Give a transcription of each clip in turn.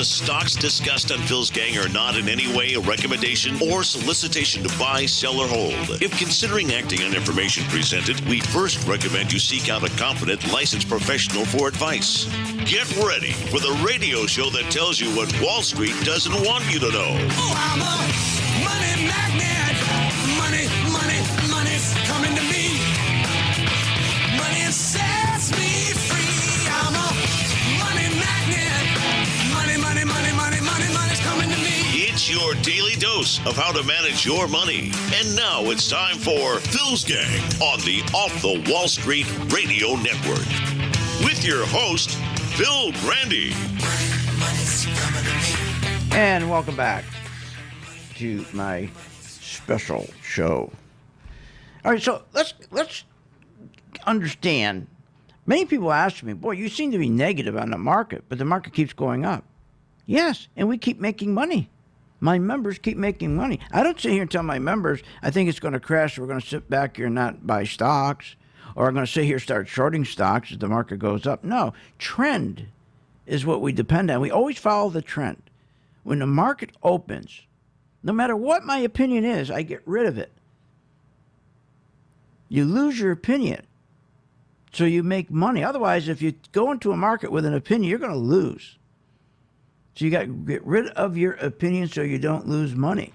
stocks discussed on Phil's Gang are not in any way a recommendation or solicitation to buy, sell, or hold. If considering acting on information presented, we first recommend you seek out a competent, licensed professional for advice. Get ready for the radio show that tells you what Wall Street doesn't want you to know. Oh, I'm a money magnet. Money's coming to me. Money sets me free. I'm a money magnet. Money's coming to me. It's your daily dose of how to manage your money. And now it's time for Phil's Gang on the Off the Wall Street Radio Network. With your host, Phil Grandy. Money's coming to me. And welcome back to my special show. All right, so let's understand. Many people ask me, boy, you seem to be negative on the market, but the market keeps going up. Yes, and we keep making money. My members keep making money. I don't sit here and tell my members, I think it's going to crash, we're going to sit back here and not buy stocks, or I'm going to sit here and start shorting stocks as the market goes up. No, trend is what we depend on. We always follow the trend. When the market opens, no matter what my opinion is, I get rid of it. You lose your opinion, so you make money. Otherwise, if you go into a market with an opinion, you're going to lose. So you got to get rid of your opinion so you don't lose money.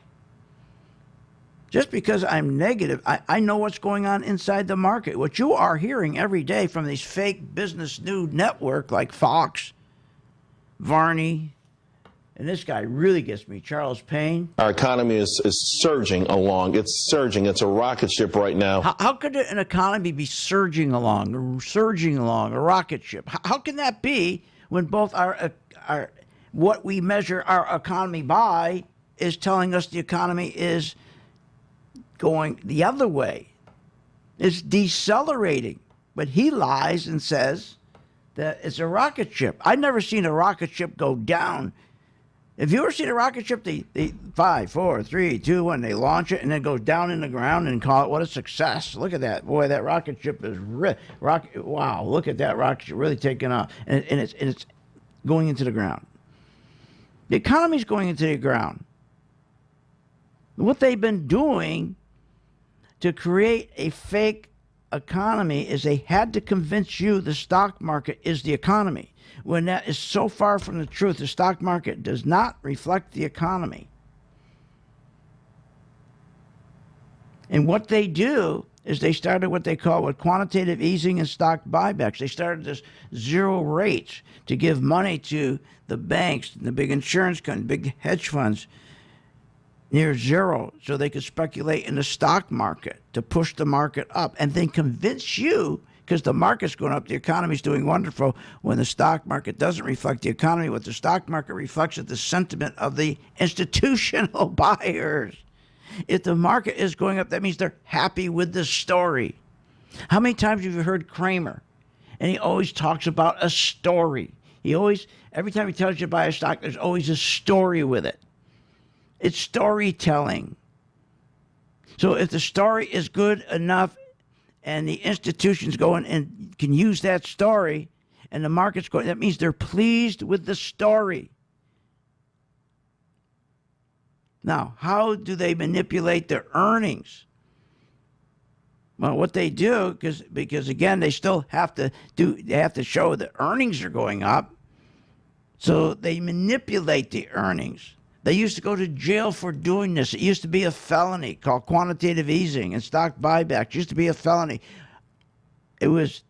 Just because I'm negative, I know what's going on inside the market. What you are hearing every day from these fake business news network like Fox, Varney, and this guy really gets me, Charles Payne. Our economy is surging along. It's surging. It's a rocket ship right now. How could an economy be surging along, a rocket ship? How can that be when both our what we measure our economy by is telling us the economy is going the other way? It's decelerating. But he lies and says that it's a rocket ship. I've never seen a rocket ship go down. Have you ever seen a rocket ship? They 5, 4, 3, 2, 1. They launch it and then it goes down in the ground and call it what a success. Look at that, boy! That rocket ship is wow! Look at that rocket ship really taking off, and it's going into the ground. The economy's going into the ground. What they've been doing to create a fake economy is they had to convince you the stock market is the economy. When that is so far from the truth, the stock market does not reflect the economy. And what they do is they started what they call quantitative easing and stock buybacks. They started this zero rates to give money to the banks, the big insurance companies, big hedge funds, near zero, so they could speculate in the stock market to push the market up and then convince you, because the market's going up, the economy's doing wonderful, when the stock market doesn't reflect the economy. What the stock market reflects is the sentiment of the institutional buyers. If the market is going up, that means they're happy with the story. How many times have you heard Kramer? And he always talks about a story. Every time he tells you to buy a stock, there's always a story with it. It's storytelling. So if the story is good enough and the institutions going and can use that story and the market's going, that means they're pleased with the story. Now, how do they manipulate their earnings? Well, what they do, because again, they still have to show that earnings are going up. So they manipulate the earnings. They used to go to jail for doing this. It used to be a felony called quantitative easing and stock buybacks. It used to be a felony. It was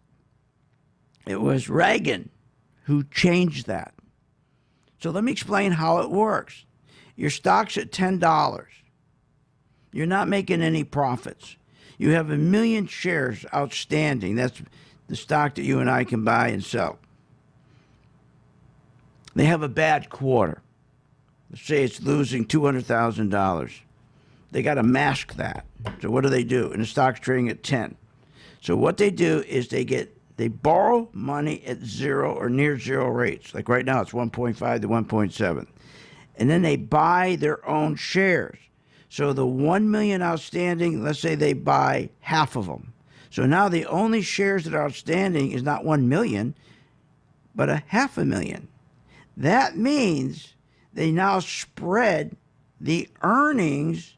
Reagan who changed that. So let me explain how it works. Your stock's at $10. You're not making any profits. You have 1 million shares outstanding. That's the stock that you and I can buy and sell. They have a bad quarter. Let's say it's losing $200,000. They got to mask that. So what do? And the stock's trading at 10. So what they do is they borrow money at zero or near zero rates. Like right now it's 1.5 to 1.7. And then they buy their own shares. So the 1 million outstanding, let's say they buy half of them. So now the only shares that are outstanding is not 1 million, but a 500,000. That means they now spread the earnings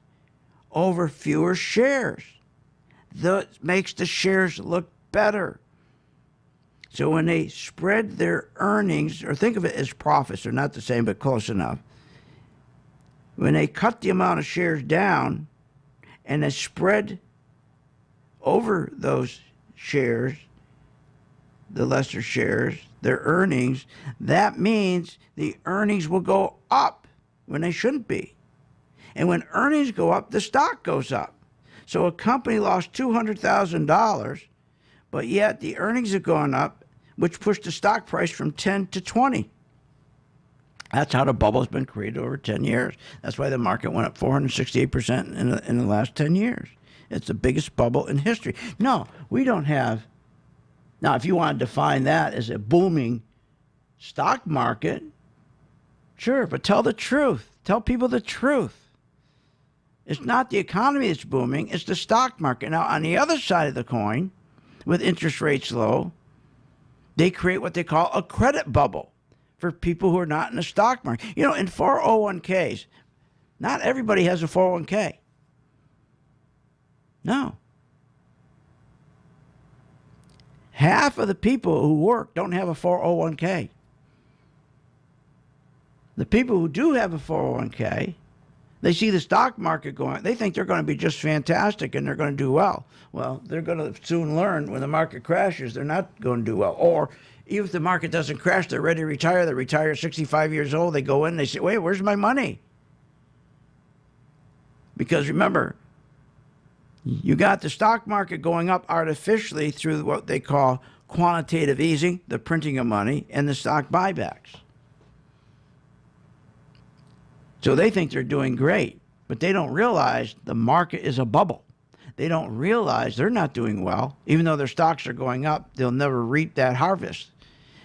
over fewer shares. That makes the shares look better. So when they spread their earnings, or think of it as profits, they're not the same, but close enough. When they cut the amount of shares down and they spread over those shares, the lesser shares, their earnings, that means the earnings will go up when they shouldn't be. And when earnings go up, the stock goes up. So a company lost $200,000, but yet the earnings have gone up, which pushed the stock price from 10 to 20. That's how the bubble has been created over 10 years. That's why the market went up 468% in the last 10 years. It's the biggest bubble in history. No, we don't have. Now, if you want to define that as a booming stock market, sure, but tell the truth. Tell people the truth. It's not the economy that's booming, it's the stock market. Now, on the other side of the coin, with interest rates low, they create what they call a credit bubble for people who are not in the stock market. You know, in 401ks, not everybody has a 401k. No. Half of the people who work don't have a 401k. The people who do have a 401k, they see the stock market going, they think they're going to be just fantastic and they're going to do well. Well, they're going to soon learn when the market crashes, they're not going to do well. Or even if the market doesn't crash, they're ready to retire. They retire at 65 years old. They go in, they say, wait, where's my money? Because remember, you got the stock market going up artificially through what they call quantitative easing, the printing of money, and the stock buybacks. So they think they're doing great, but they don't realize the market is a bubble. They don't realize they're not doing well. Even though their stocks are going up, they'll never reap that harvest.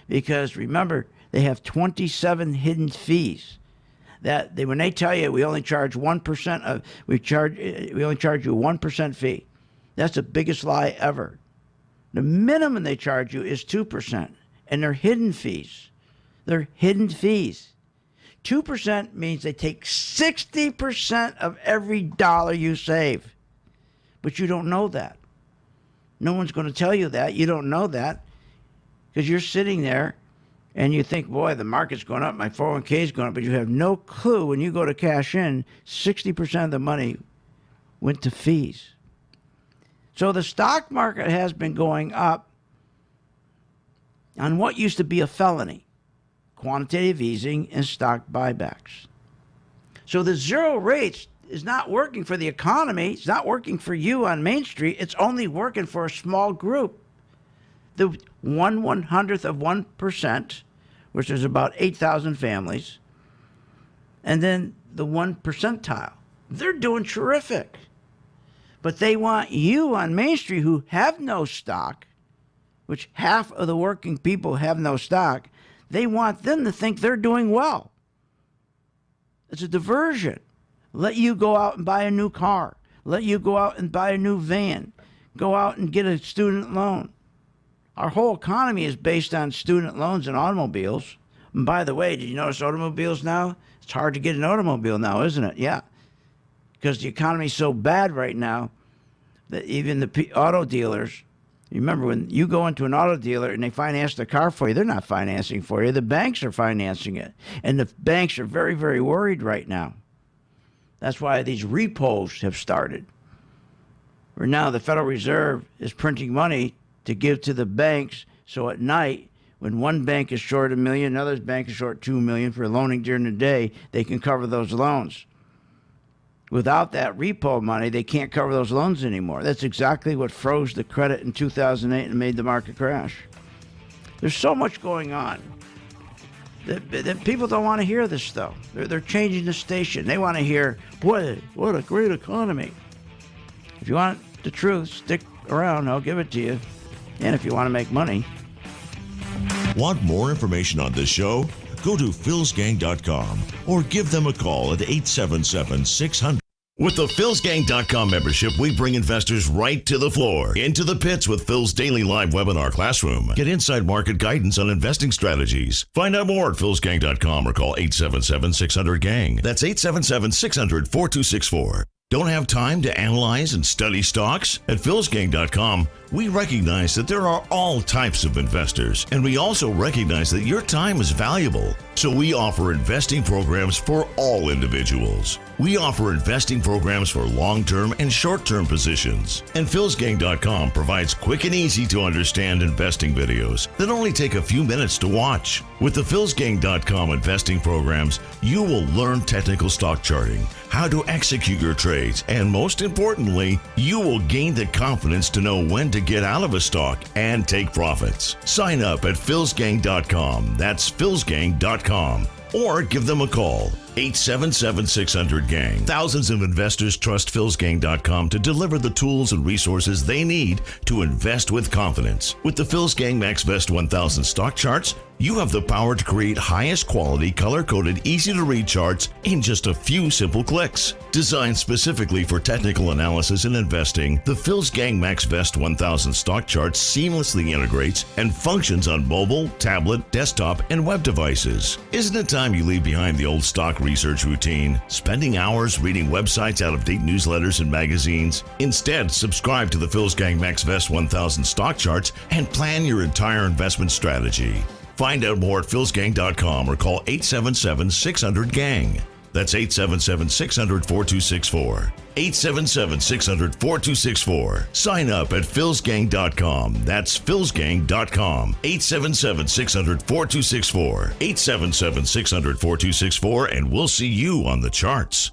Because remember, they have 27 hidden fees. That when they tell you we only charge 1% of we only charge you 1% fee. That's the biggest lie ever. The minimum they charge you is 2%, and they're hidden fees. They're hidden fees. 2% means they take 60% of every dollar you save. But you don't know that. No one's going to tell you that. You don't know that because you're sitting there and you think, boy, the market's going up, my 401k is going up, but you have no clue when you go to cash in, 60% of the money went to fees. So the stock market has been going up on what used to be a felony, quantitative easing and stock buybacks. So the zero rates is not working for the economy. It's not working for you on Main Street. It's only working for a small group. The 1/100th of 1%, which is about 8,000 families, and then the 1 percentile. They're doing terrific. But they want you on Main Street who have no stock, which half of the working people have no stock, they want them to think they're doing well. It's a diversion. Let you go out and buy a new car. Let you go out and buy a new van. Go out and get a student loan. Our whole economy is based on student loans and automobiles. And by the way, did you notice automobiles now? It's hard to get an automobile now, isn't it? Yeah. Because the economy is so bad right now that even the auto dealers, you remember when you go into an auto dealer and they finance the car for you, they're not financing for you. The banks are financing it. And the banks are very, very worried right now. That's why these repos have started. Where now the Federal Reserve is printing money to give to the banks. So at night, when one bank is short $1 million, another bank is short $2 million for loaning during the day, they can cover those loans. Without that repo money, they can't cover those loans anymore. That's exactly what froze the credit in 2008 and made the market crash. There's so much going on that people don't want to hear this stuff. They're changing the station. They want to hear, boy, what a great economy. If you want the truth, stick around. I'll give it to you. And if you want to make money. Want more information on this show? Go to philsgang.com or give them a call at 877-600. With the PhilsGang.com membership, we bring investors right to the floor, into the pits with Phil's daily live webinar classroom. Get inside market guidance on investing strategies. Find out more at PhilsGang.com or call 877-600-GANG. That's 877-600-4264. Don't have time to analyze and study stocks? At PhilsGang.com, we recognize that there are all types of investors, and we also recognize that your time is valuable. So we offer investing programs for all individuals. We offer investing programs for long-term and short-term positions. And PhilsGang.com provides quick and easy to understand investing videos that only take a few minutes to watch. With the PhilsGang.com investing programs, you will learn technical stock charting, how to execute your trades, and most importantly, you will gain the confidence to know when to get out of a stock and take profits. Sign up at PhilsGang.com. That's PhilsGang.com. Or give them a call, 877-600-GANG. Thousands of investors trust PhilsGang.com to deliver the tools and resources they need to invest with confidence. With the PhilsGang MaxVest 1000 stock charts, you have the power to create highest quality, color-coded, easy-to-read charts in just a few simple clicks. Designed specifically for technical analysis and investing, the PhilsGang MaxVest 1000 stock chart seamlessly integrates and functions on mobile, tablet, desktop, and web devices. Isn't it time you leave behind the old stock research routine, spending hours reading websites, out-of-date newsletters, and magazines? Instead, subscribe to the PhilsGang MaxVest 1000 stock charts and plan your entire investment strategy. Find out more at PhilsGang.com or call 877-600-GANG. That's 877-600-4264. 877-600-4264. Sign up at PhilsGang.com. That's PhilsGang.com. 877-600-4264. 877-600-4264, and we'll see you on the charts.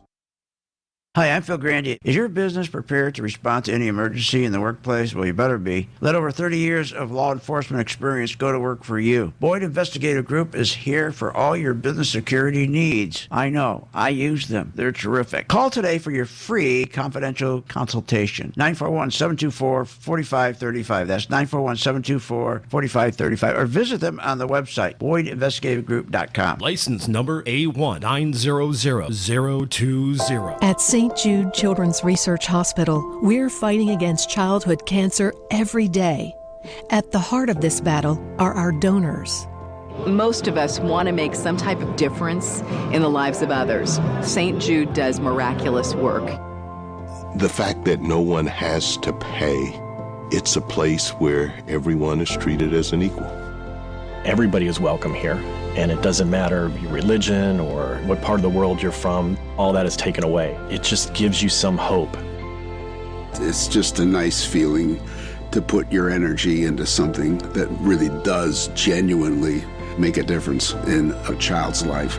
Hi, I'm Phil Grandy. Is your business prepared to respond to any emergency in the workplace? Well, you better be. Let over 30 years of law enforcement experience go to work for you. Boyd Investigative Group is here for all your business security needs. I know. I use them. They're terrific. Call today for your free confidential consultation. 941-724-4535. That's 941-724-4535. Or visit them on the website, BoydInvestigativeGroup.com. License number A1900020. At St. Jude Children's Research Hospital, we're fighting against childhood cancer every day. At the heart of this battle are our donors. Most of us want to make some type of difference in the lives of others. St. Jude does miraculous work. The fact that no one has to pay, it's a place where everyone is treated as an equal. Everybody is welcome here, and it doesn't matter your religion or what part of the world you're from, all that is taken away. It just gives you some hope. It's just a nice feeling to put your energy into something that really does genuinely make a difference in a child's life.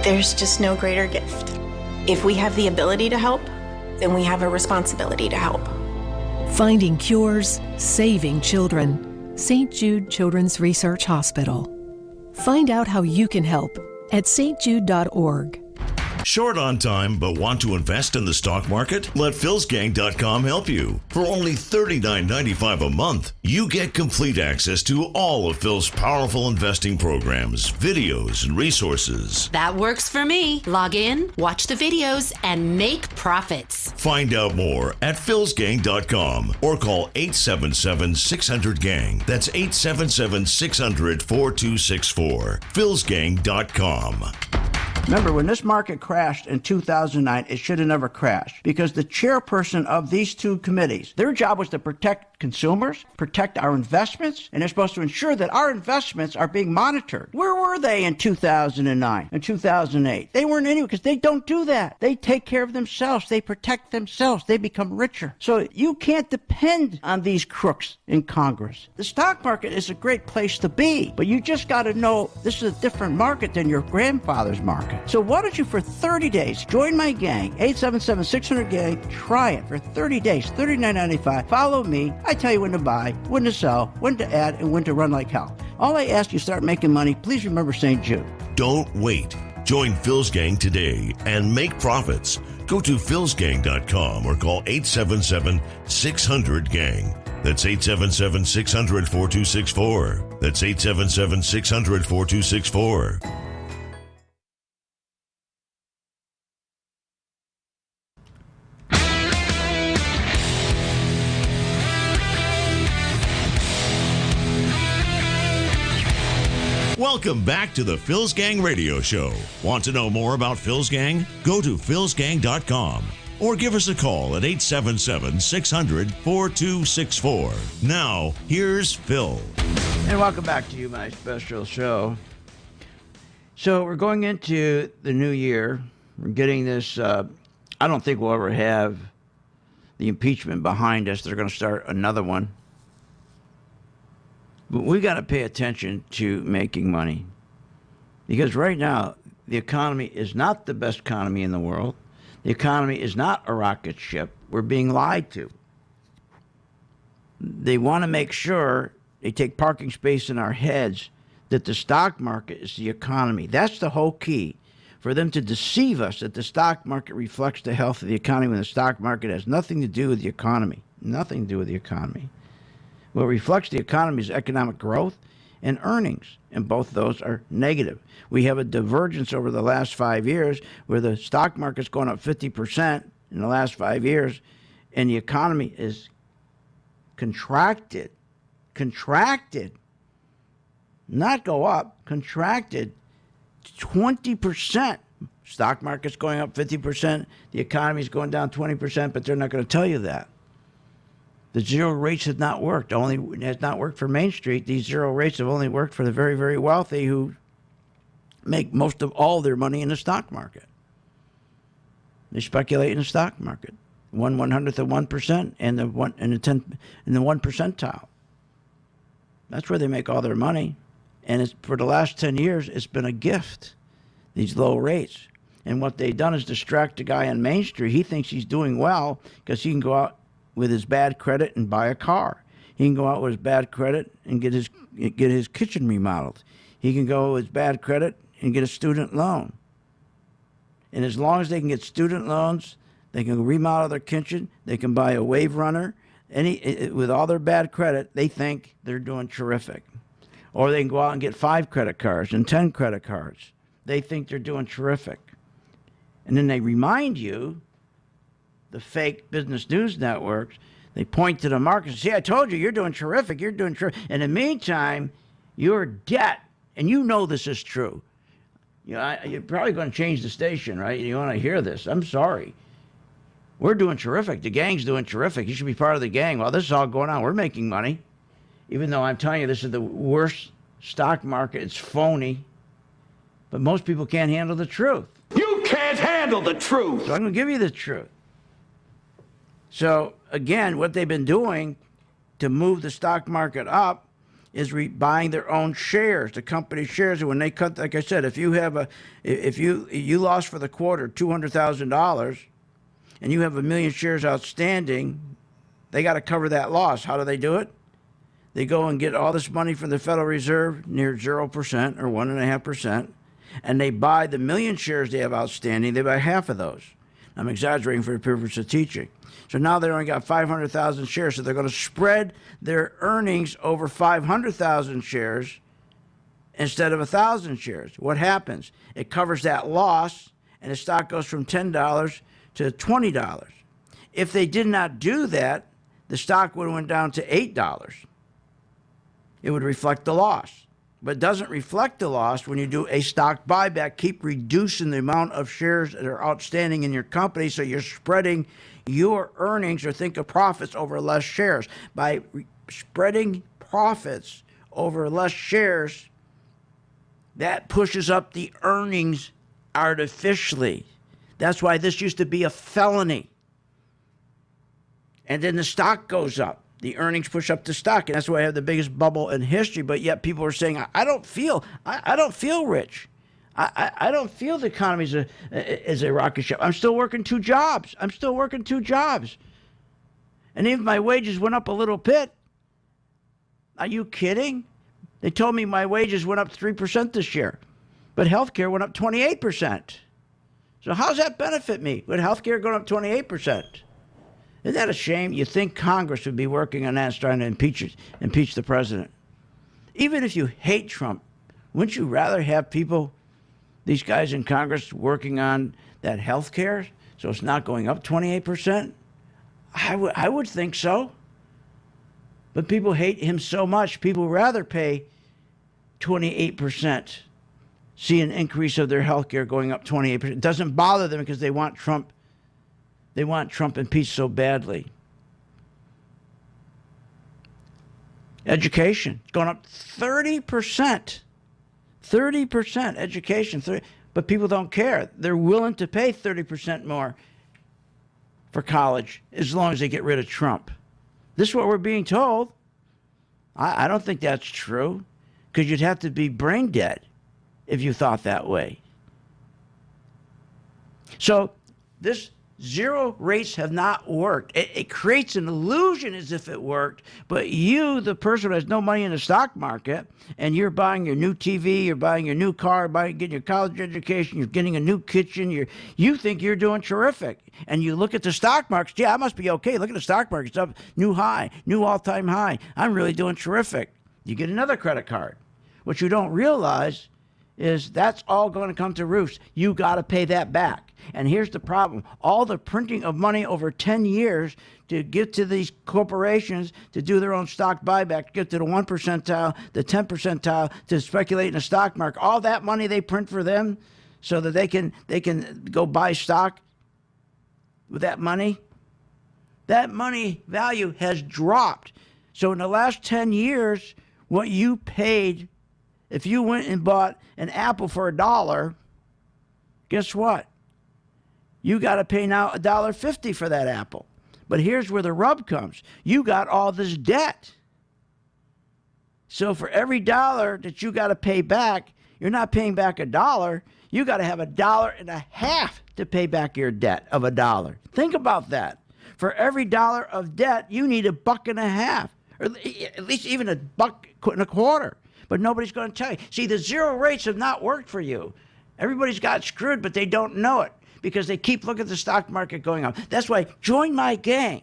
There's just no greater gift. If we have the ability to help, then we have a responsibility to help. Finding cures, saving children. St. Jude Children's Research Hospital. Find out how you can help at stjude.org. Short on time but want to invest in the stock market? Let PhilsGang.com help you. For only $39.95 a month, you get complete access to all of Phil's powerful investing programs, videos, and resources. That works for me. Log in, watch the videos, and make profits. Find out more at PhilsGang.com or call 877-600-GANG. That's 877-600-4264. PhilsGang.com. Remember, when this market crashed in 2009, it should have never crashed because the chairperson of these two committees, their job was to protect consumers, protect our investments, and they're supposed to ensure that our investments are being monitored. Where were they in 2009 and 2008? They weren't anywhere because they don't do that. They take care of themselves. They protect themselves. They become richer. So you can't depend on these crooks in Congress. The stock market is a great place to be, but you just got to know this is a different market than your grandfather's market. So why don't you, for 30 days, join my gang, 877-600-GANG, try it for 30 days, $39.95. Follow me. I tell you when to buy, when to sell, when to add, and when to run like hell. All I ask you, start making money. Please remember St. Jude. Don't wait. Join Phil's Gang today and make profits. Go to philsgang.com or call 877-600-GANG. That's 877-600-4264. That's 877-600-4264. Welcome back to the Phil's Gang Radio Show. Want to know more about Phil's Gang? Go to philsgang.com or give us a call at 877-600-4264. Now, here's Phil. And welcome back to my special show. So we're going into the new year. We're getting this, I don't think we'll ever have the impeachment behind us. They're going to start another one. But we got to pay attention to making money. Because right now, the economy is not the best economy in the world. The economy is not a rocket ship. We're being lied to. They want to make sure they take parking space in our heads that the stock market is the economy. That's the whole key. For them to deceive us that the stock market reflects the health of the economy when the stock market has nothing to do with the economy. Nothing to do with the economy. What reflects the economy is economic growth and earnings, and both of those are negative. We have a divergence over the last 5 years where the stock market's gone up 50% in the last 5 years, and the economy is contracted, not go up, contracted 20%. Stock market's going up 50%, the economy's going down 20%, but they're not going to tell you that. The zero rates have not worked. It has not worked for Main Street. These zero rates have only worked for the very, very wealthy who make most of all their money in the stock market. They speculate in the stock market. 1/100th of 1% and the 1 percentile. That's where they make all their money. And it's, for the last 10 years, it's been a gift, these low rates. And what they've done is distract the guy on Main Street. He thinks he's doing well because he can go out with his bad credit and buy a car. He can go out with his bad credit and get his kitchen remodeled. He can go with his bad credit and get a student loan. And as long as they can get student loans, they can remodel their kitchen, they can buy a Wave Runner. With all their bad credit, they think they're doing terrific. Or they can go out and get 5 credit cards and 10 credit cards. They think they're doing terrific. And then they remind you, the fake business news networks, they point to the market and say, see, I told you, you're doing terrific, you're doing terrific. In the meantime, your debt, and you know this is true. You know, you're probably going to change the station, right? You want to hear this. I'm sorry. We're doing terrific. The gang's doing terrific. You should be part of the gang. While this is all going on, we're making money. Even though I'm telling you this is the worst stock market, it's phony. But most people can't handle the truth. You can't handle the truth. So I'm going to give you the truth. So, again, what they've been doing to move the stock market up is buying their own shares, the company shares. And when they cut, like I said, if you lost for the quarter $200,000 and you have 1 million shares outstanding, they got to cover that loss. How do they do it? They go and get all this money from the Federal Reserve, near 0% or 1.5%, and they buy the 1 million shares they have outstanding. They buy half of those. I'm exaggerating for the purpose of teaching. So now they only got 500,000 shares, so they're going to spread their earnings over 500,000 shares instead of 1,000 shares. What happens? It covers that loss, and the stock goes from $10 to $20. If they did not do that, the stock would have went down to $8. It would reflect the loss. But it doesn't reflect the loss when you do a stock buyback. Keep reducing the amount of shares that are outstanding in your company so you're spreading your earnings, or think of profits, over less shares. By spreading profits over less shares, that pushes up the earnings artificially. That's why this used to be a felony. And then the stock goes up. The earnings push up the stock, and that's why I have the biggest bubble in history. But yet people are saying, I don't feel rich. I don't feel the economy is a rocket ship. I'm still working 2 jobs. And even my wages went up a little bit. Are you kidding? They told me my wages went up 3% this year, but healthcare went up 28%. So how's that benefit me with healthcare going up 28%? Isn't that a shame? You think Congress would be working on that, trying to impeach the president. Even if you hate Trump, wouldn't you rather have people, these guys in Congress, working on that health care so it's not going up 28%? I would think so. But people hate him so much, people would rather pay 28%. See an increase of their health care going up 28%. It doesn't bother them because they want Trump. They want Trump impeached so badly. Education, it's gone up 30%. 30% education. But people don't care. They're willing to pay 30% more for college as long as they get rid of Trump. This is what we're being told. I don't think that's true, because you'd have to be brain dead if you thought that way. So this zero rates have not worked. It creates an illusion as if it worked, but you, the person who has no money in the stock market, and you're buying your new TV, you're buying your new car, getting your college education, you're getting a new kitchen, you think you're doing terrific. And you look at the stock market, yeah, I must be okay. Look at the stock market, it's up, new high, new all-time high. I'm really doing terrific. You get another credit card. What you don't realize is that's all going to come to roost. You got to pay that back. And here's the problem. All the printing of money over 10 years to give to these corporations to do their own stock buyback, to get to the 1 percentile, the 10 percentile, to speculate in the stock market, all that money they print for them so that they can go buy stock with that money value has dropped. So in the last 10 years, what you paid, if you went and bought an apple for $1, guess what? You got to pay now $1.50 for that apple. But here's where the rub comes. You got all this debt. So for every $1 that you got to pay back, you're not paying back $1. You got to have $1.50 to pay back your debt of $1. Think about that. For every $1 of debt, you need $1.50, or at least even $1.25. But nobody's going to tell you. See, the zero rates have not worked for you. Everybody's got screwed, but they don't know it because they keep looking at the stock market going up. That's why join my gang.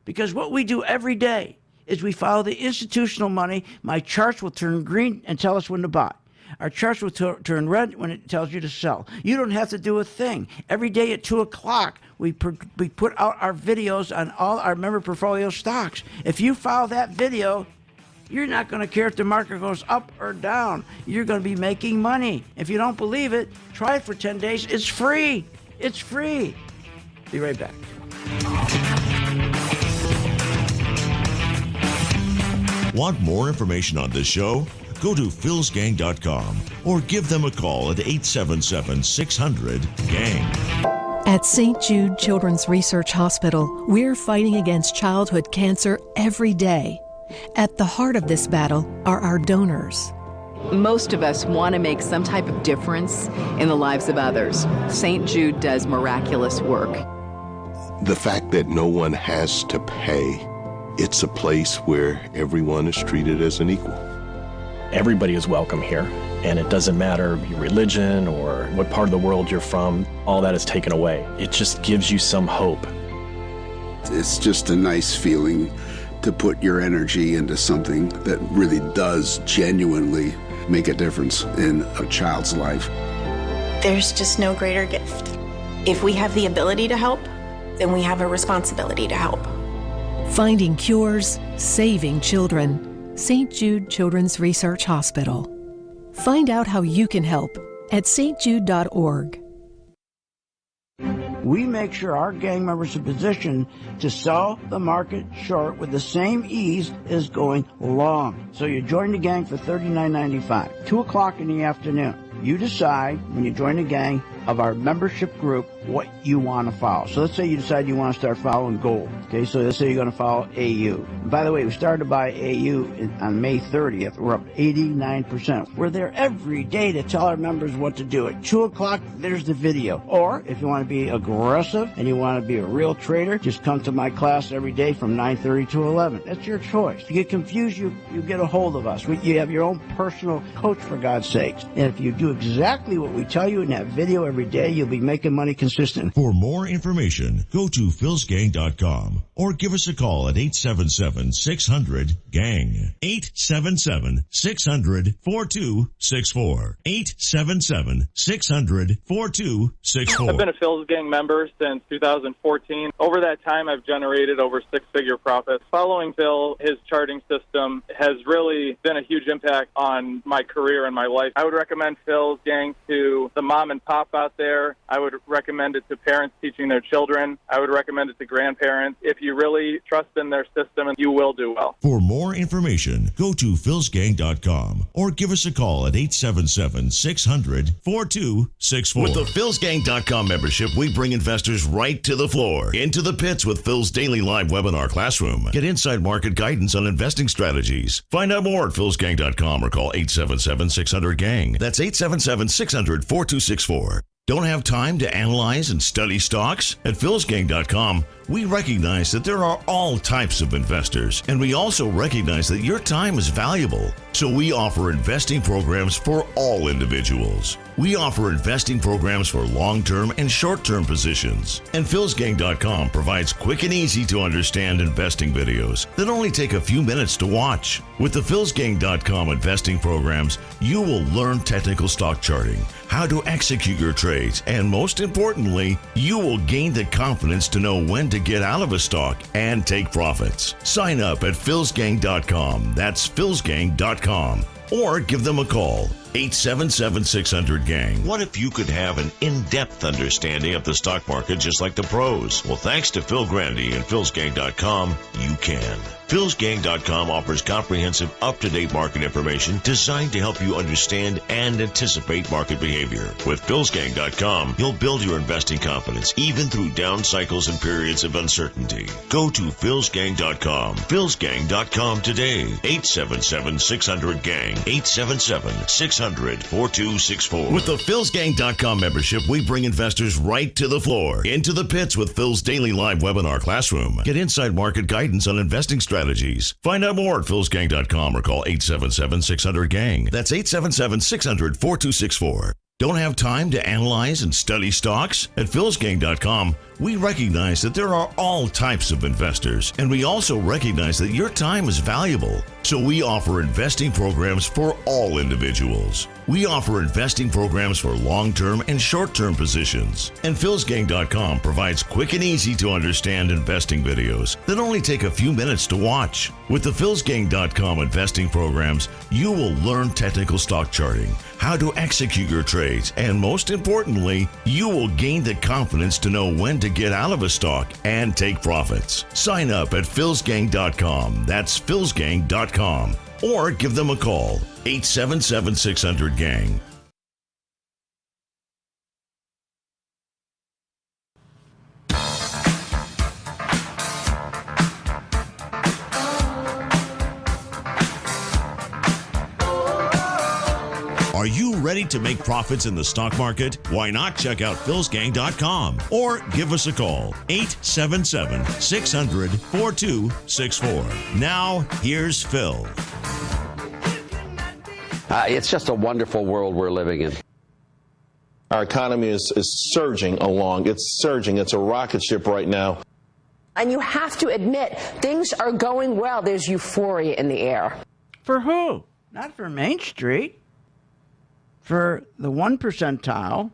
Because what we do every day is we follow the institutional money. My charts will turn green and tell us when to buy. Our charts will turn red when it tells you to sell. You don't have to do a thing. Every day at 2 o'clock, we put out our videos on all our member portfolio stocks. If you follow that video, you're not going to care if the market goes up or down. You're going to be making money. If you don't believe it, try it for 10 days. It's free. It's free. Be right back. Want more information on this show? Go to philsgang.com or give them a call at 877-600-GANG. At St. Jude Children's Research Hospital, we're fighting against childhood cancer every day. At the heart of this battle are our donors. Most of us want to make some type of difference in the lives of others. St. Jude does miraculous work. The fact that no one has to pay, it's a place where everyone is treated as an equal. Everybody is welcome here, and it doesn't matter your religion or what part of the world you're from, all that is taken away. It just gives you some hope. It's just a nice feeling to put your energy into something that really does genuinely make a difference in a child's life. There's just no greater gift. If we have the ability to help, then we have a responsibility to help. Finding cures, saving children. St. Jude Children's Research Hospital. Find out how you can help at stjude.org. We make sure our gang members are positioned to sell the market short with the same ease as going long. So you join the gang for $39.95, 2 o'clock in the afternoon. You decide when you join the gang of our membership group what you want to follow. So let's say you decide you want to start following gold. Okay, so let's say you're going to follow AU. And by the way, we started to buy AU on May 30th. We're up 89%. We're there every day to tell our members what to do. At 2 o'clock, there's the video. Or if you want to be aggressive and you want to be a real trader, just come to my class every day from 9:30 to 11. That's your choice. If you get confused, you get a hold of us. You have your own personal coach, for God's sakes. And if you do exactly what we tell you in that video every every day, you'll be making money consistent. For more information, go to philsgang.com or give us a call at 877-600-GANG. 877-600-4264. 877-600-4264. I've been a Phil's Gang member since 2014. Over that time, I've generated over six-figure profits. Following Phil, his charting system has really been a huge impact on my career and my life. I would recommend Phil's Gang to the mom and pop out there. I would recommend it to parents teaching their children. I would recommend it to grandparents. If you really trust in their system, and you will do well. For more information, go to philsgang.com or give us a call at 877-600-4264. With the philsgang.com membership, we bring investors right to the floor, into the pits with Phil's daily live webinar classroom. Get inside market guidance on investing strategies. Find out more at philsgang.com or call 877-600-GANG. That's 877-600-4264. Don't have time to analyze and study stocks? At philsgang.com, we recognize that there are all types of investors, and we also recognize that your time is valuable. So we offer investing programs for all individuals. We offer investing programs for long-term and short-term positions. And philsgang.com provides quick and easy to understand investing videos that only take a few minutes to watch. With the philsgang.com investing programs, you will learn technical stock charting, how to execute your trades, and most importantly, you will gain the confidence to know when to get out of a stock and take profits. Sign up at philsgang.com. That's philsgang.com. Or give them a call, 877-600-GANG. What if you could have an in-depth understanding of the stock market just like the pros? Well, thanks to Phil Grandy and philsgang.com, you can. philsgang.com offers comprehensive, up-to-date market information designed to help you understand and anticipate market behavior. With philsgang.com, you'll build your investing confidence even through down cycles and periods of uncertainty. Go to philsgang.com. philsgang.com today. 877-600-GANG. 877-600-4264. With the philsgang.com membership, we bring investors right to the floor, into the pits with Phil's daily live webinar classroom. Get inside market guidance on investing strategies. Find out more at philsgang.com or call 877-600-GANG. That's 877-600-4264. Don't have time to analyze and study stocks? At philsgang.com, we recognize that there are all types of investors, and we also recognize that your time is valuable. So we offer investing programs for all individuals. We offer investing programs for long-term and short-term positions. And philsgang.com provides quick and easy to understand investing videos that only take a few minutes to watch. With the philsgang.com investing programs, you will learn technical stock charting, how to execute your trades, and most importantly, you will gain the confidence to know when to get out of a stock and take profits. Sign up at philsgang.com. That's philsgang.com. Or give them a call, 877-600-GANG. Are you ready to make profits in the stock market? Why not check out philsgang.com or give us a call, 877-600-4264. Now, here's Phil. It's just a wonderful world we're living in. Our economy is surging along. It's surging. It's a rocket ship right now. And you have to admit, things are going well. There's euphoria in the air. For who? Not for Main Street. For the 1 percentile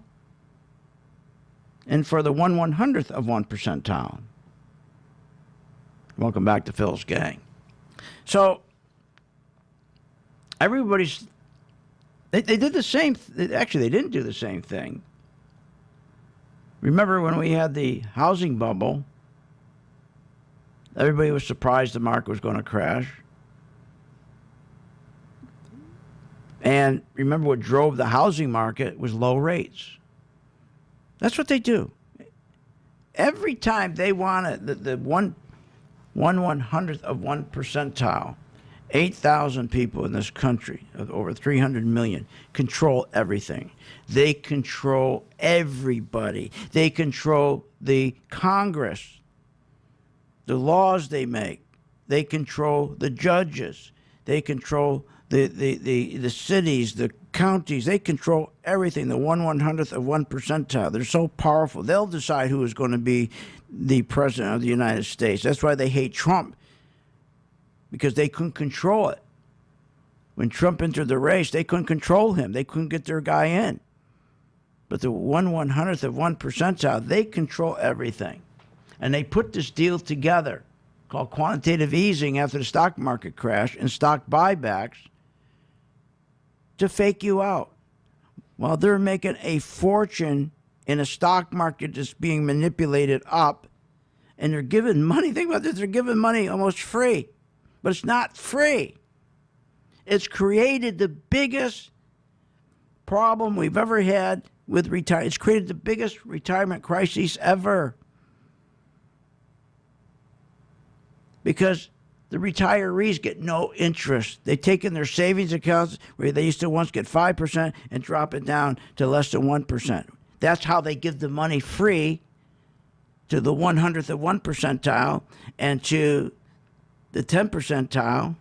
and for the 1/100th of 1 percentile. Welcome back to Phil's Gang. So everybody's they did the same. Actually, they didn't do the same thing. Remember when we had the housing bubble? Everybody was surprised the market was going to crash. And remember what drove the housing market was low rates. That's what they do. Every time they want the 1/100th of 1 percentile, 8,000 people in this country, over 300 million, control everything. They control everybody. They control the Congress, the laws they make. They control the judges. They control the cities, the counties, they control everything, the 1/100th of 1 percentile. They're so powerful. They'll decide who is going to be the president of the United States. That's why they hate Trump, because they couldn't control it. When Trump entered the race, they couldn't control him. They couldn't get their guy in. But the 1/100th of 1 percentile, they control everything. And they put this deal together called quantitative easing after the stock market crash and stock buybacks to fake you out. While they're making a fortune in a stock market that's being manipulated up, and they're giving money. Think about this, they're giving money almost free. But it's not free. It's created the biggest problem we've ever had with retirement. It's created the biggest retirement crisis ever. Because the retirees get no interest. They take in their savings accounts where they used to once get 5% and drop it down to less than 1%. That's how they give the money free to the 100th of 1 percentile and to the 10 percentile.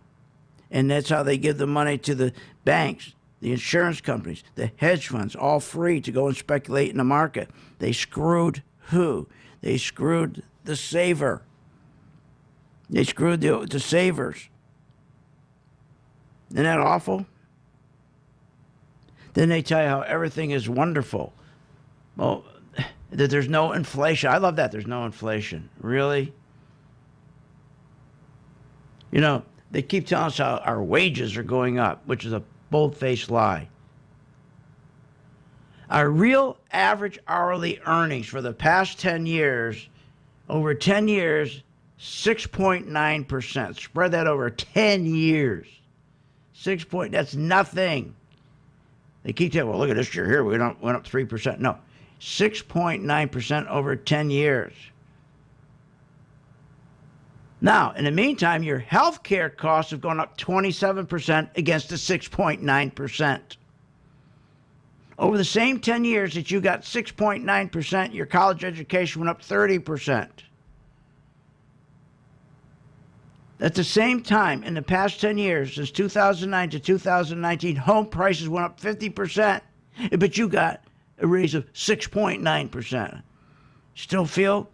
And that's how they give the money to the banks, the insurance companies, the hedge funds, all free to go and speculate in the market. They screwed who? They screwed the saver. They screwed the savers. Isn't that awful? Then they tell you how everything is wonderful. Well, that there's no inflation. I love that. There's no inflation. Really? You know, they keep telling us how our wages are going up, which is a bold-faced lie. Our real average hourly earnings for the past 10 years, over 10 years, 6.9%. Spread that over 10 years. That's nothing. They keep telling, well, look at this year here, we went up 3%. No, 6.9% over 10 years. Now, in the meantime, your health care costs have gone up 27% against the 6.9%. Over the same 10 years that you got 6.9%, your college education went up 30%. At the same time, in the past 10 years, since 2009 to 2019, home prices went up 50%, but you got a raise of 6.9%. Still feel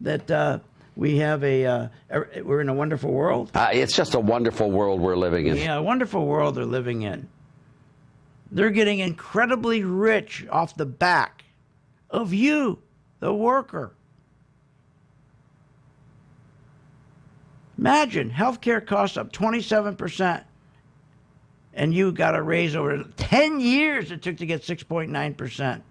that we have we're in a wonderful world? It's just a wonderful world we're living in. Yeah, a wonderful world they're living in. They're getting incredibly rich off the back of you, the worker. Imagine healthcare costs up 27%, and you got a raise over 10 years it took to get 6.9%.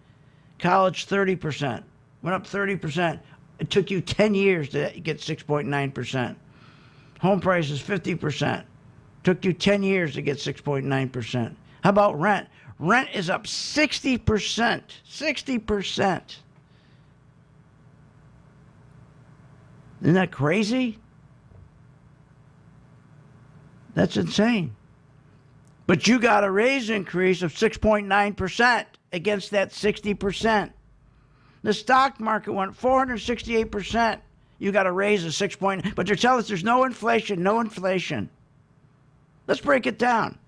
College, 30%. Went up 30%. It took you 10 years to get 6.9%. Home prices, 50%. Took you 10 years to get 6.9%. How about rent? Rent is up 60%. 60%. Isn't that crazy? That's insane. But you got a raise increase of 6.9% against that 60%. The stock market went 468%. You got a raise of 6 point, but they're telling us there's no inflation, no inflation. Let's break it down.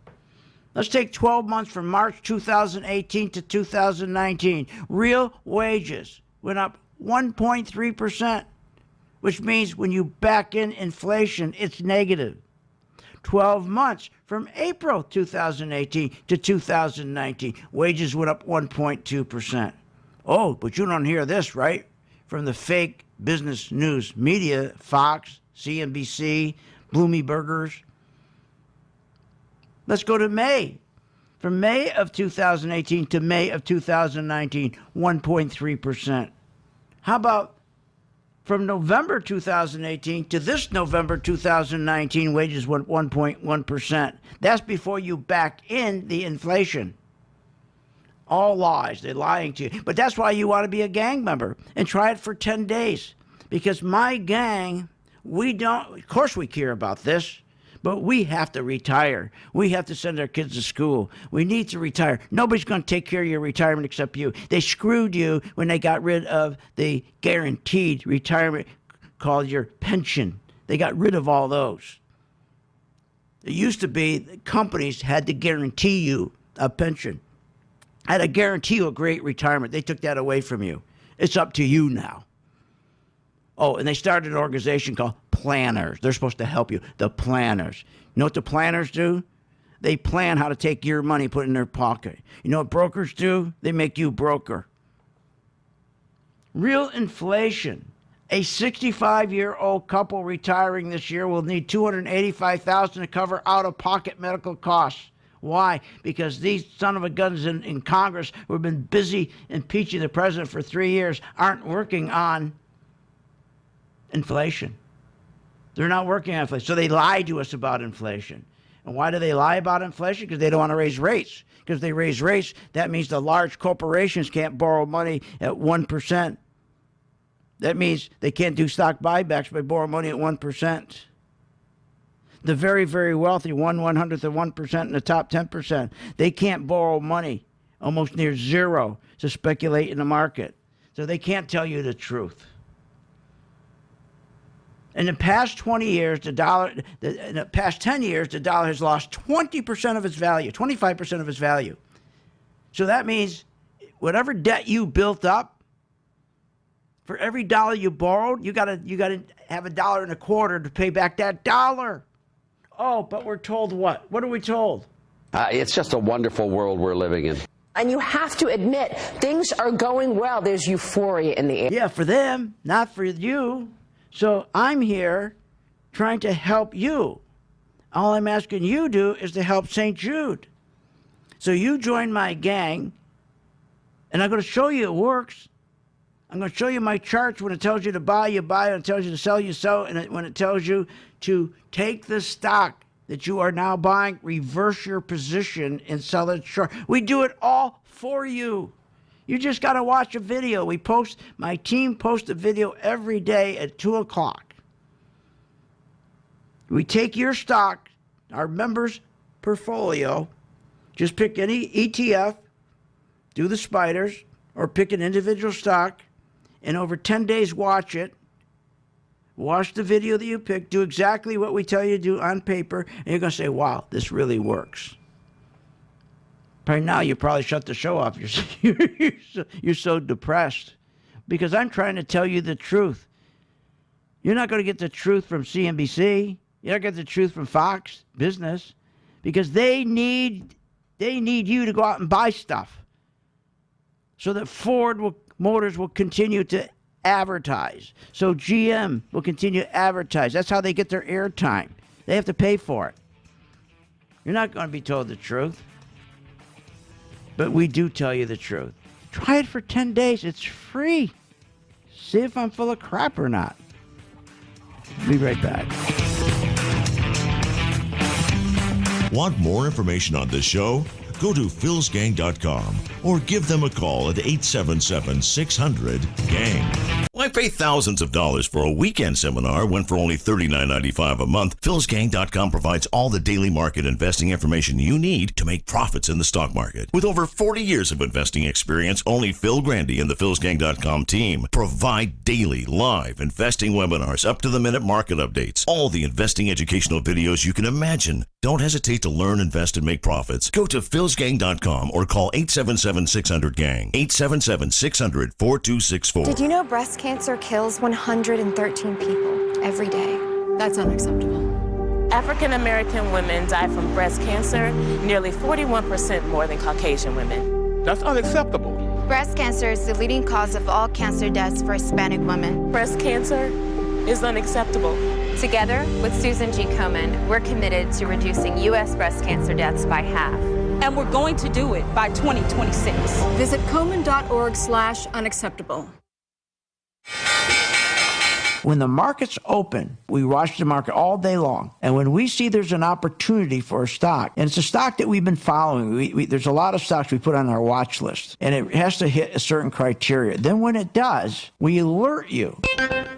Let's take 12 months from March 2018 to 2019. Real wages went up 1.3%, which means when you back in inflation, it's negative. 12 months from April 2018 to 2019, wages went up 1.2%. Oh, but you don't hear this, right? From the fake business news media, Fox, CNBC, Bloomy Burgers. Let's go to May. From May of 2018 to May of 2019, 1.3%. How about from November 2018 to this November 2019, wages went 1.1%. That's before you back in the inflation. All lies. They're lying to you. But that's why you want to be a gang member and try it for 10 days. Because my gang, of course we care about this, but we have to retire. We have to send our kids to school. We need to retire. Nobody's going to take care of your retirement except you. They screwed you when they got rid of the guaranteed retirement called your pension. They got rid of all those. It used to be that companies had to guarantee you a pension, had to guarantee you a great retirement. They took that away from you. It's up to you now. Oh, and they started an organization called planners. They're supposed to help you. The planners. You know what the planners do? They plan how to take your money, put it in their pocket. You know what brokers do? They make you broker. Real inflation. A 65-year-old couple retiring this year will need $285,000 to cover out-of-pocket medical costs. Why? Because these son of a guns in Congress who have been busy impeaching the president for 3 years aren't working on inflation. They're not working on inflation. So they lie to us about inflation. And why do they lie about inflation? Because they don't want to raise rates. Because they raise rates, that means the large corporations can't borrow money at 1%. That means they can't do stock buybacks by borrowing money at 1%. The very, very wealthy, 1/100th of 1% in the top 10%, they can't borrow money almost near zero to speculate in the market. So they can't tell you the truth. In the past 20 years, in the past 10 years, the dollar has lost 20% of its value, 25% of its value. So that means whatever debt you built up, for every dollar you borrowed, you gotta have $1.25 to pay back that dollar. Oh, but we're told what? What are we told? It's just a wonderful world we're living in. And you have to admit, things are going well. There's euphoria in the air. Yeah, for them, not for you. So I'm here trying to help you. All I'm asking you to do is to help St. Jude. So you join my gang, and I'm going to show you it works. I'm going to show you my charts. When it tells you to buy, you buy. When it tells you to sell, you sell. And when it tells you to take the stock that you are now buying, reverse your position and sell it short. We do it all for you. You just got to watch a video. My team posts a video every day at 2 o'clock. We take your stock, our members' portfolio, just pick any ETF, do the spiders, or pick an individual stock, and over 10 days watch it. Watch the video that you pick, do exactly what we tell you to do on paper, and you're going to say, wow, this really works. By now, you probably shut the show off. You're so depressed because I'm trying to tell you the truth. You're not going to get the truth from CNBC. You're not going to get the truth from Fox Business because they need you to go out and buy stuff so that Ford Motors will continue to advertise. So GM will continue to advertise. That's how they get their airtime. They have to pay for it. You're not going to be told the truth. But we do tell you the truth. Try it for 10 days. It's free. See if I'm full of crap or not. Be right back. Want more information on this show? Go to philsgang.com or give them a call at 877-600-GANG. Why pay thousands of dollars for a weekend seminar when for only $39.95 a month, philsgang.com provides all the daily market investing information you need to make profits in the stock market. With over 40 years of investing experience, only Phil Grandy and the philsgang.com team provide daily live investing webinars, up-to-the-minute market updates, all the investing educational videos you can imagine. Don't hesitate to learn, invest, and make profits. Go to philsgang.com or call 877-600-GANG, 877-600-4264. Did you know breast cancer kills 113 people every day? That's unacceptable. African American women die from breast cancer nearly 41% more than Caucasian women. That's unacceptable. Breast cancer is the leading cause of all cancer deaths for Hispanic women. Breast cancer is unacceptable. Together with Susan G. Komen, we're committed to reducing U.S. breast cancer deaths by half. And we're going to do it by 2026. Visit Komen.org/unacceptable. When the markets open, we watch the market all day long. And when we see there's an opportunity for a stock, and it's a stock that we've been following, there's a lot of stocks we put on our watch list, and it has to hit a certain criteria. Then when it does, we alert you.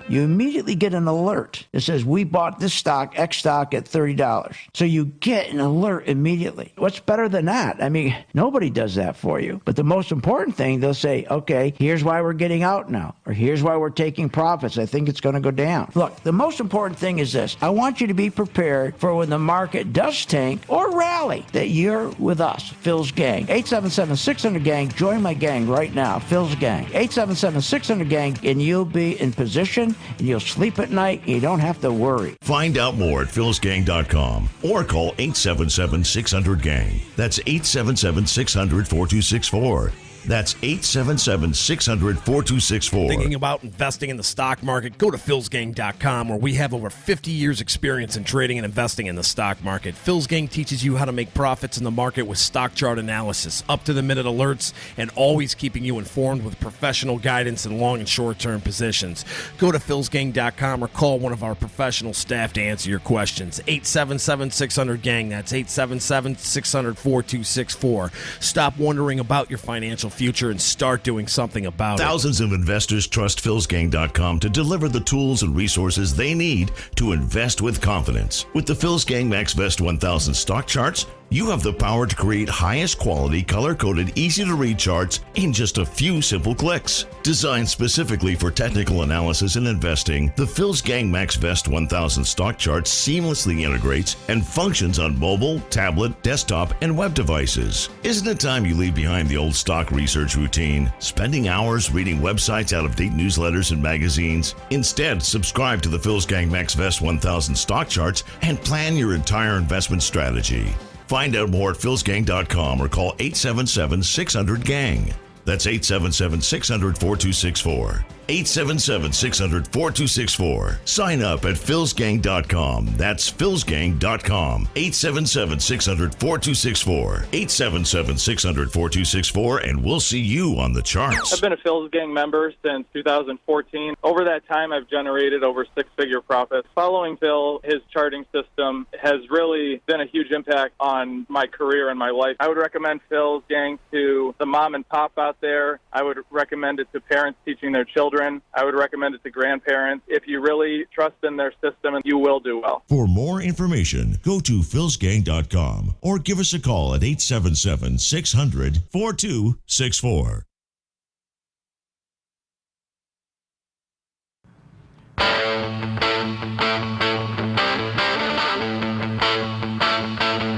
You immediately get an alert that says, we bought this stock, X stock, at $30. So you get an alert immediately. What's better than that? I mean, nobody does that for you. But the most important thing, they'll say, okay, here's why we're getting out now, or here's why we're taking profits. I think it's going to go down. Look, the most important thing is this. I want you to be prepared for when the market does tank or rally, that you're with us, Phil's Gang. 877-600-GANG. Join my gang right now, Phil's Gang. 877-600-GANG, and you'll be in position, and you'll sleep at night, and you don't have to worry. Find out more at philsgang.com or call 877-600-GANG. That's 877-600-4264. That's 877-600-4264. Thinking about investing in the stock market? Go to philsgang.com, where we have over 50 years experience in trading and investing in the stock market. Phil's Gang teaches you how to make profits in the market with stock chart analysis, up-to-the-minute alerts, and always keeping you informed with professional guidance in long and short-term positions. Go to philsgang.com or call one of our professional staff to answer your questions. 877-600-GANG. That's 877-600-4264. Stop wondering about your financial future and start doing something about it. Thousands of investors trust philsgang.com to deliver the tools and resources they need to invest with confidence. With the Phil's Gang MaxVest 1000 stock charts, you have the power to create highest quality, color-coded, easy-to-read charts in just a few simple clicks. Designed specifically for technical analysis and investing, the Phil's Gang MaxVest 1000 stock chart seamlessly integrates and functions on mobile, tablet, desktop, and web devices. Isn't it time you leave behind the old stock research routine, spending hours reading websites, out-of-date newsletters, and magazines? Instead, subscribe to the Phil's Gang MaxVest 1000 stock charts and plan your entire investment strategy. Find out more at philsgang.com or call 877-600-GANG. That's 877-600-4264. 877-600-4264. Sign up at philsgang.com. That's philsgang.com. 877-600-4264. 877-600-4264, and we'll see you on the charts. I've been a Phil's Gang member since 2014. Over that time, I've generated over six-figure profits. Following Phil, his charting system has really been a huge impact on my career and my life. I would recommend Phil's Gang to the mom and pop out there. I would recommend it to parents teaching their children. I would recommend it to grandparents. If you really trust in their system, you will do well. For more information, go to philsgang.com or give us a call at 877-600-4264.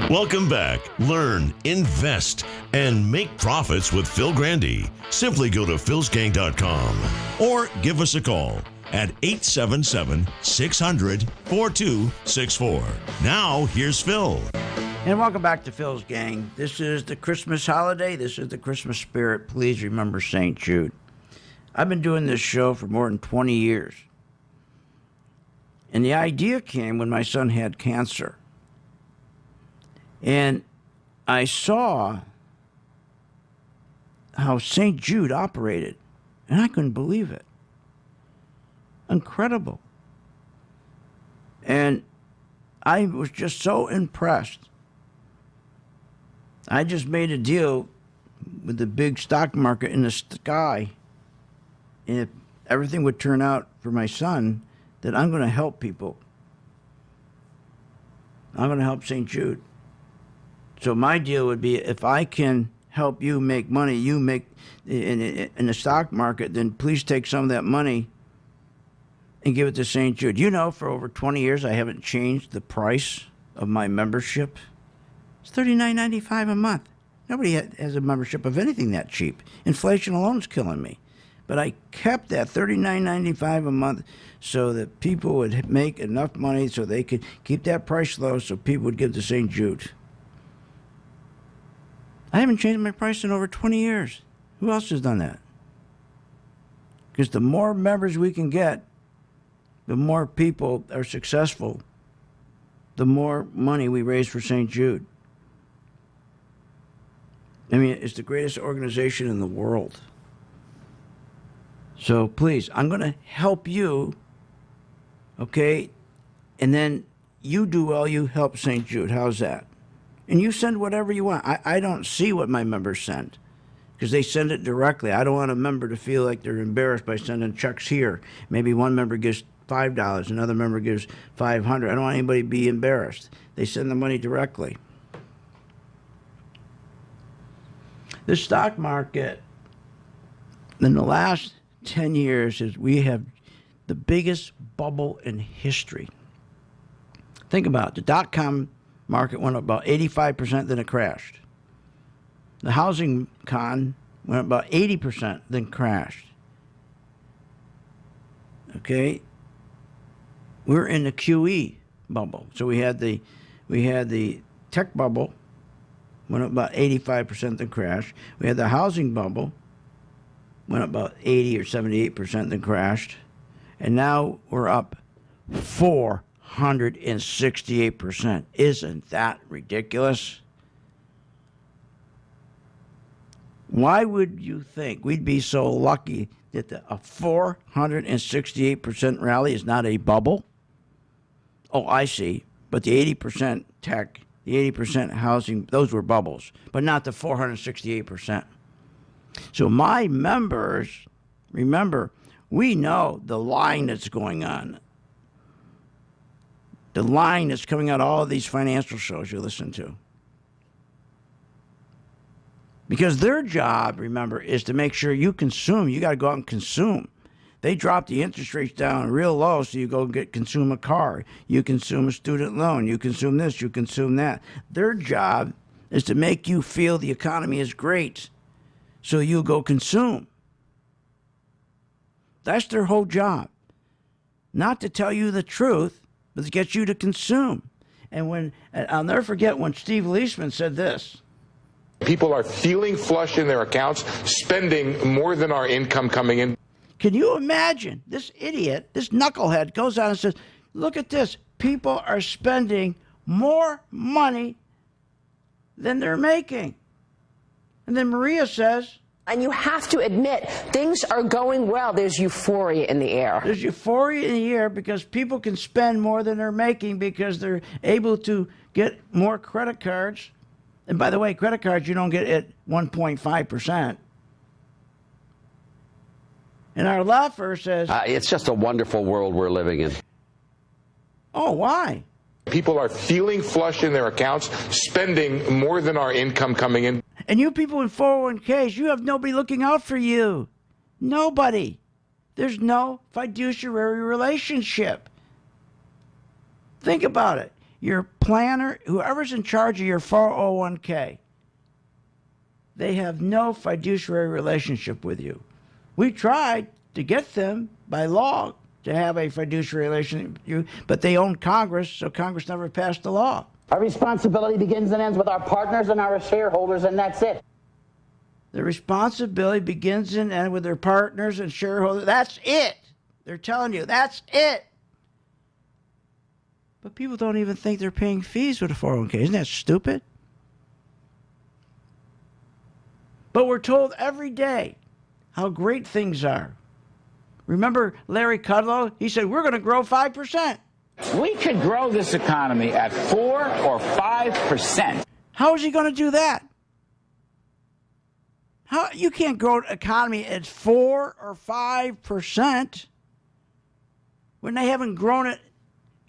Welcome back. Learn, invest, and make profits with Phil Grandy. Simply go to philsgang.com or give us a call at 877-600-4264. Now, here's Phil. And welcome back to Phil's Gang. This is the Christmas holiday. This is the Christmas spirit. Please remember St. Jude. I've been doing this show for more than 20 years. And the idea came when my son had cancer. And I saw how St. Jude operated, and I couldn't believe it. Incredible. And I was just so impressed. I just made a deal with the big stock market in the sky, and if everything would turn out for my son, that I'm going to help people. I'm going to help St. Jude. So my deal would be, if I can help you make money, you make in the stock market, then please take some of that money and give it to St. Jude. You know, for over 20 years, I haven't changed the price of my membership. It's $39.95 a month. Nobody has a membership of anything that cheap. Inflation alone is killing me. But I kept that $39.95 a month so that people would make enough money so they could keep that price low so people would give to St. Jude. I haven't changed my price in over 20 years. Who else has done that? Because the more members we can get, the more people are successful, the more money we raise for St. Jude. I mean, it's the greatest organization in the world. So please, I'm going to help you, okay? And then you do well, you help St. Jude. How's that? And you send whatever you want. I don't see what my members send because they send it directly. I don't want a member to feel like they're embarrassed by sending checks here. Maybe one member gives $5, another member gives $500. I don't want anybody to be embarrassed. They send the money directly. The stock market in the last 10 years is we have the biggest bubble in history. Think about it. The dot-com market went up about 85%, then it crashed. The housing con went up about 80%, then crashed. Okay? We're in the QE bubble. So we had the tech bubble, went up about 85%, then crashed. We had the housing bubble, went up about 80 or 78%, then crashed. And now we're up 468%. Isn't that ridiculous? Why would you think we'd be so lucky that a 468% rally is not a bubble? Oh, I see. But the 80% tech, the 80% housing, those were bubbles, but not the 468%. So my members, remember, we know the lying that's going on. The lying that's coming out of all of these financial shows you listen to. Because their job, remember, is to make sure you consume. You got to go out and consume. They drop the interest rates down real low, so you go consume a car. You consume a student loan. You consume this. You consume that. Their job is to make you feel the economy is great, so you go consume. That's their whole job. Not to tell you the truth, but to get you to consume. And I'll never forget when Steve Leisman said this. People are feeling flush in their accounts, spending more than our income coming in. Can you imagine this idiot, this knucklehead goes on and says, look at this. People are spending more money than they're making. And then Maria says, and you have to admit, things are going well. There's euphoria in the air. There's euphoria in the air because people can spend more than they're making because they're able to get more credit cards. And by the way, credit cards you don't get at 1.5%. And our laugher says, it's just a wonderful world we're living in. Oh, why? People are feeling flush in their accounts, spending more than our income coming in. And you people in 401ks, you have nobody looking out for you. Nobody. There's no fiduciary relationship. Think about it. Your planner, whoever's in charge of your 401k, they have no fiduciary relationship with you. We tried to get them by law to have a fiduciary relationship with you, but they own Congress, so Congress never passed the law. Our responsibility begins and ends with our partners and our shareholders, and that's it. The responsibility begins and ends with their partners and shareholders. That's it. They're telling you, that's it. But people don't even think they're paying fees with a 401k. Isn't that stupid? But we're told every day how great things are. Remember Larry Kudlow? He said, we're going to grow 5%. We could grow this economy at 4 or 5%. How is he going to do that? You can't grow an economy at 4 or 5% when they haven't grown it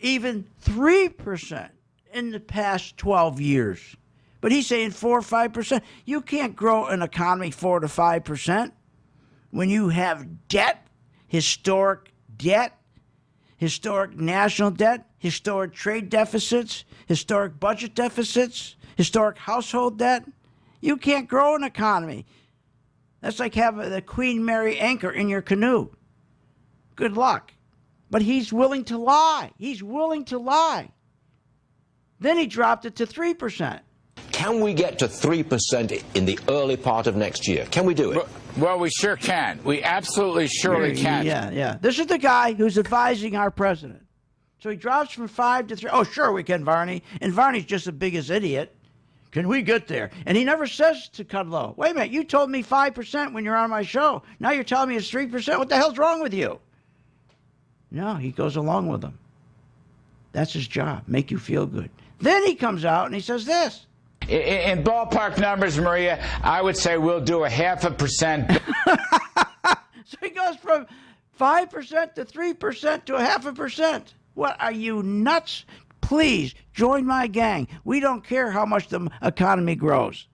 even 3% in the past 12 years. But he's saying 4 or 5%. You can't grow an economy 4 to 5% when you have debt, historic national debt, historic trade deficits, historic budget deficits, historic household debt. You can't grow an economy. That's like having the Queen Mary anchor in your canoe. Good luck. But he's willing to lie. He's willing to lie. Then he dropped it to 3%. Can we get to 3% in the early part of next year? Can we do it? Well, we sure can. We absolutely surely can. Yeah. This is the guy who's advising our president. So he drops from 5 to 3. Oh, sure we can, Varney. And Varney's just the biggest idiot. Can we get there? And he never says to Kudlow, wait a minute, you told me 5% when you're on my show. Now you're telling me it's 3%? What the hell's wrong with you? No, he goes along with them. That's his job, make you feel good. Then he comes out and he says this. In ballpark numbers, Maria, I would say we'll do 0.5%. So he goes from 5% to 3% to 0.5%. What, are you nuts? Please join my gang. We don't care how much the economy grows.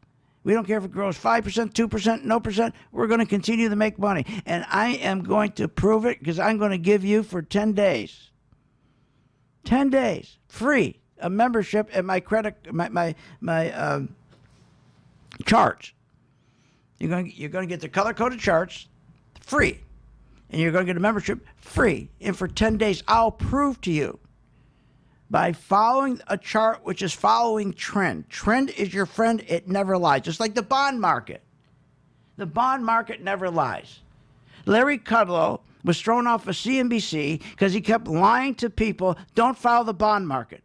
We don't care if it grows 5%, 2%, no percent. We're going to continue to make money. And I am going to prove it because I'm going to give you for 10 days, 10 days, free, a membership at my charts. You're going to get the color-coded charts free. And you're going to get a membership free. And for 10 days, I'll prove to you by following a chart which is following trend. Trend is your friend. It never lies. Just like the bond market. The bond market never lies. Larry Kudlow was thrown off of CNBC because he kept lying to people, don't follow the bond market.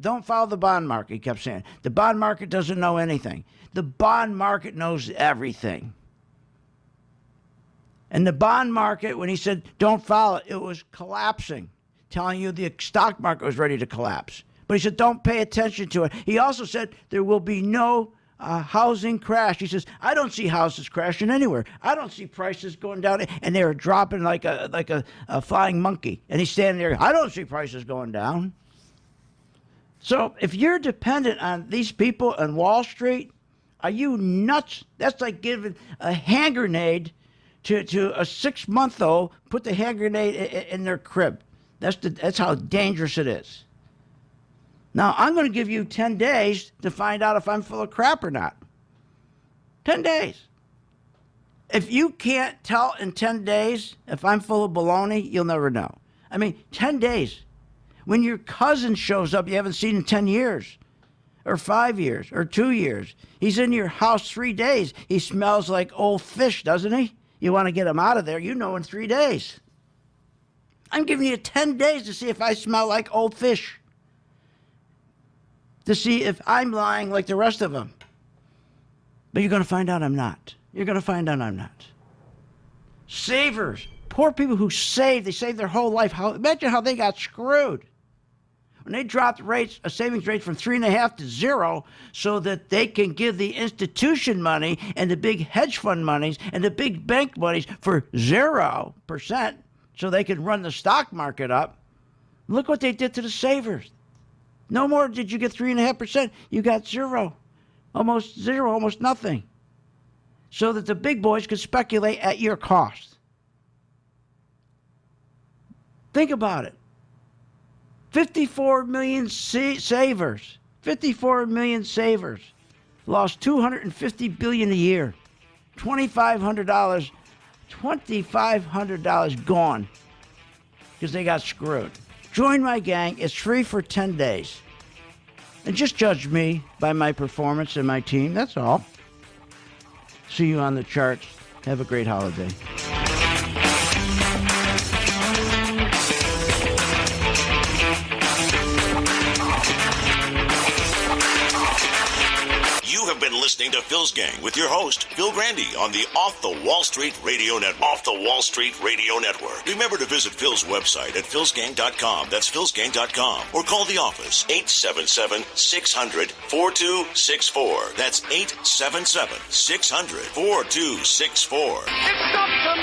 Don't follow the bond market, he kept saying. The bond market doesn't know anything. The bond market knows everything. And the bond market, when he said don't follow it, it was collapsing, telling you the stock market was ready to collapse. But he said don't pay attention to it. He also said there will be no housing crash. He says, I don't see houses crashing anywhere. I don't see prices going down. And they were dropping like a flying monkey. And he's standing there, I don't see prices going down. So if you're dependent on these people on Wall Street, are you nuts? That's like giving a hand grenade to a 6-month-old, put the hand grenade in their crib. That's how dangerous it is. Now, I'm going to give you 10 days to find out if I'm full of crap or not. 10 days. If you can't tell in 10 days if I'm full of baloney, you'll never know. I mean, 10 days. When your cousin shows up you haven't seen in 10 years, or 5 years, or 2 years. He's in your house 3 days. He smells like old fish, doesn't he? You want to get him out of there, you know in 3 days. I'm giving you 10 days to see if I smell like old fish. To see if I'm lying like the rest of them. But you're going to find out I'm not. You're going to find out I'm not. Savers. Poor people who save. They save their whole life. Imagine how they got screwed. When they dropped rates, a savings rate from 3.5 to 0 so that they can give the institution money and the big hedge fund monies and the big bank monies for 0% so they can run the stock market up. Look what they did to the savers. No more did you get 3.5%. You got 0. Almost 0, almost nothing. So that the big boys could speculate at your cost. Think about it. 54 million savers. 54 million savers. Lost $250 billion a year. $2,500 gone. Because they got screwed. Join my gang. It's free for 10 days. And just judge me by my performance and my team. That's all. See you on the charts. Have a great holiday. You have been listening to Phil's Gang with your host, Phil Grandy, on the Off the Wall Street Radio Network. Off the Wall Street Radio Network. Remember to visit Phil's website at philsgang.com. That's philsgang.com. Or call the office, 877-600-4264. That's 877-600-4264.